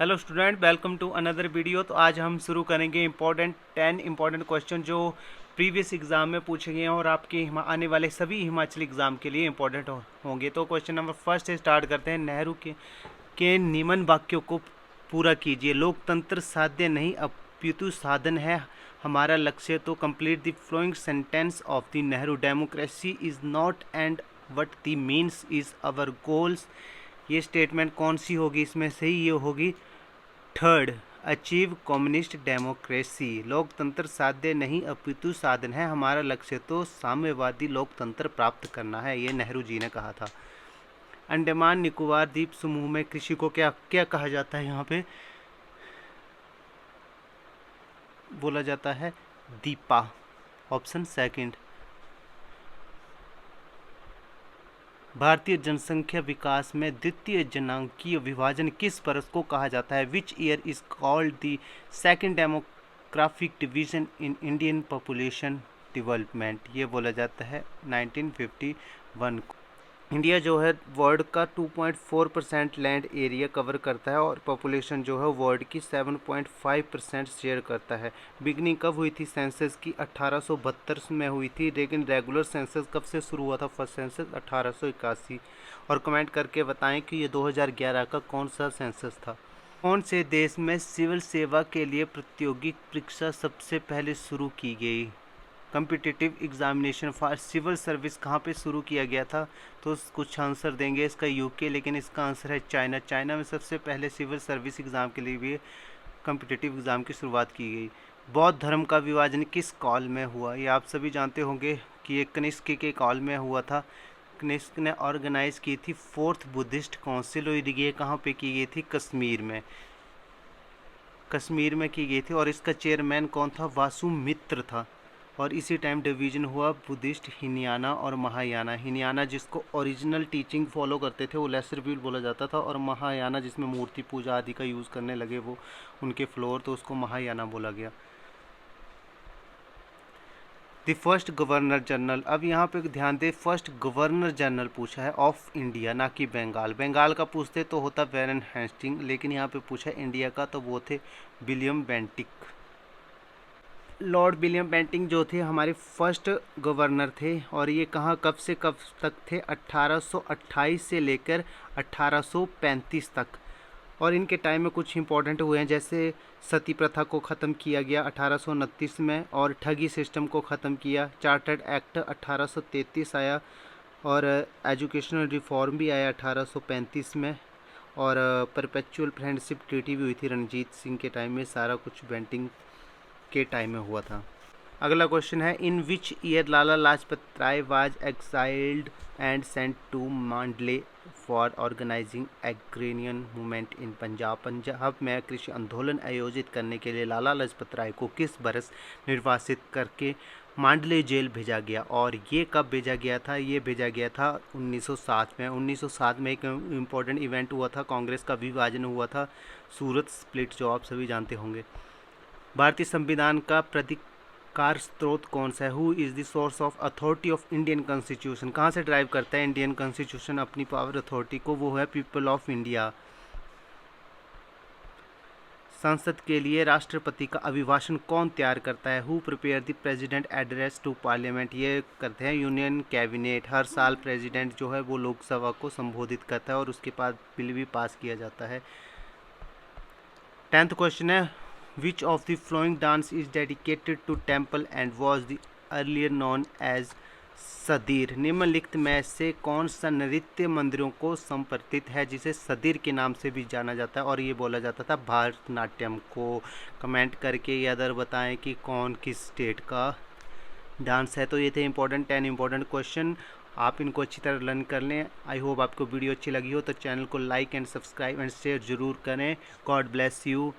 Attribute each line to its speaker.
Speaker 1: Hello student, welcome to another video. तो आज हम शुरू करेंगे 10 इम्पॉर्टेंट क्वेश्चन जो प्रीवियस एग्जाम में पूछे गए हैं और आपके आने वाले सभी हिमाचली एग्जाम के लिए इम्पोर्टेंट होंगे। तो क्वेश्चन नंबर फर्स्ट से स्टार्ट करते हैं। नेहरू के निम्न वाक्यों को पूरा कीजिए। लोकतंत्र साध्य नहीं अपितु साधन है हमारा लक्ष्य। तो complete the flowing sentence of the Nehru. Democracy is not and what the means is our goals. ये स्टेटमेंट कौन सी होगी? इसमें से ये होगी थर्ड, अचीव कम्युनिस्ट डेमोक्रेसी। लोकतंत्र साध्य नहीं अपितु साधन है हमारा लक्ष्य। तो साम्यवादी लोकतंत्र प्राप्त करना है, ये नेहरू जी ने कहा था। अंडमान निकोबार द्वीप समूह में कृषि को क्या क्या कहा जाता है? यहाँ पे बोला जाता है दीपा। Option second. भारतीय जनसंख्या विकास में द्वितीय जनांकीय विभाजन किस वर्ष को कहा जाता है? Which year is called the second demographic division in Indian population development? ये बोला जाता है 1951 को। इंडिया जो है वर्ल्ड का 2.4% लैंड एरिया कवर करता है और पॉपुलेशन जो है वर्ल्ड की 7.5% शेयर करता है। बिगनिंग कब हुई थी सेंसस की? 1872 में हुई थी। लेकिन रेगुलर सेंसस कब से शुरू हुआ था? First census 1881। और कमेंट करके बताएं कि ये 2011 का कौन सा सेंसस था। कौन से देश में सिविल सेवा के लिए प्रतियोगी परीक्षा सबसे पहले शुरू की गई? Competitive examination for civil service कहाँ पे शुरू किया गया था? तो कुछ आंसर देंगे इसका यूके, लेकिन इसका आंसर है चाइना। चाइना में सबसे पहले सिविल सर्विस एग्ज़ाम के लिए भी कम्पिटिटिव एग्ज़ाम की शुरुआत की गई। बौद्ध धर्म का विभाजन किस काल में हुआ? ये आप सभी जानते होंगे कि ये कनिष्क के काल में हुआ था। कनिष्क ने ऑर्गेनाइज की थी 4th बुद्धिस्ट काउंसिल और ये कहाँ पे की गई थी? कश्मीर में। कश्मीर में की गई थी और इसका चेयरमैन कौन था? वासुमित्र था। और इसी टाइम डिवीजन हुआ बुद्धिस्ट हिनयाना और महायाना। हिनयाना जिसको ओरिजिनल टीचिंग फॉलो करते थे वो लेसर व्हील बोला जाता था, और महायाना जिसमें मूर्ति पूजा आदि का यूज़ करने लगे वो उनके फ्लोर, तो उसको महायाना बोला गया। The first governor general. अब यहाँ पे ध्यान दे, फर्स्ट गवर्नर जनरल पूछा है ऑफ इंडिया, ना कि बंगाल। बंगाल का पूछते तो होता वैरन हेस्टिंग, लेकिन यहाँ पे पूछा इंडिया का तो वो थे William Bentinck. Lord William Bentinck जो थे हमारे फर्स्ट गवर्नर थे, और ये कहाँ कब से कब तक थे? 1828 से लेकर 1835 तक। और इनके टाइम में कुछ इंपॉर्टेंट हुए हैं, जैसे सती प्रथा को ख़त्म किया गया 1829 में, और ठगी सिस्टम को ख़त्म किया। चार्टर्ड एक्ट 1833 आया, और एजुकेशनल रिफॉर्म भी आया 1835 में, और परपेचुअल फ्रेंडशिप ट्रीटी भी हुई थी रणजीत सिंह के टाइम में। सारा कुछ बेंटिंक के टाइम में हुआ था। अगला क्वेश्चन है, in which year Lala Lajpat Rai was exiled and sent to Mandalay for organising agrarian movement in Punjab? Punjab में कृषि आंदोलन आयोजित करने के लिए लाला लाजपत राय को किस बरस निर्वासित करके मांडले जेल भेजा गया? और ये कब भेजा गया था? ये भेजा गया था 1907 में। 1907 में एक इम्पॉर्टेंट इवेंट हुआ था, कांग्रेस का विभाजन हुआ था, सूरत स्प्लिट, जो आप सभी जानते होंगे। भारतीय संविधान का प्राधिकार स्रोत कौन सा है? Who is the source of authority of Indian constitution? कहाँ से ड्राइव करता है इंडियन कॉन्स्टिट्यूशन अपनी पावर अथॉरिटी को? वो है पीपल ऑफ इंडिया। संसद के लिए राष्ट्रपति का अभिभाषण कौन तैयार करता है? Who prepare the president address to parliament? ये करते हैं यूनियन कैबिनेट। हर साल प्रेसिडेंट जो है वो लोकसभा को संबोधित करता है और उसके बाद बिल भी पास किया जाता है। 10th क्वेश्चन है, Which of the following dance is dedicated to temple and was the earlier known as Sadyr? निम्नलिखित में से कौन सा नृत्य मंदिरों को समर्पित है जिसे सदीर के नाम से भी जाना जाता है? और ये बोला जाता था भरतनाट्यम को। कमेंट करके ये अदर बताएं कि कौन किस स्टेट का डांस है। तो ये थे इंपॉर्टेंट 10 इंपॉर्टेंट क्वेश्चन। आप इनको अच्छी तरह लर्न कर लें। आई होप आपको वीडियो अच्छी लगी हो तो चैनल को like and subscribe and share ज़रूर करें। God bless you.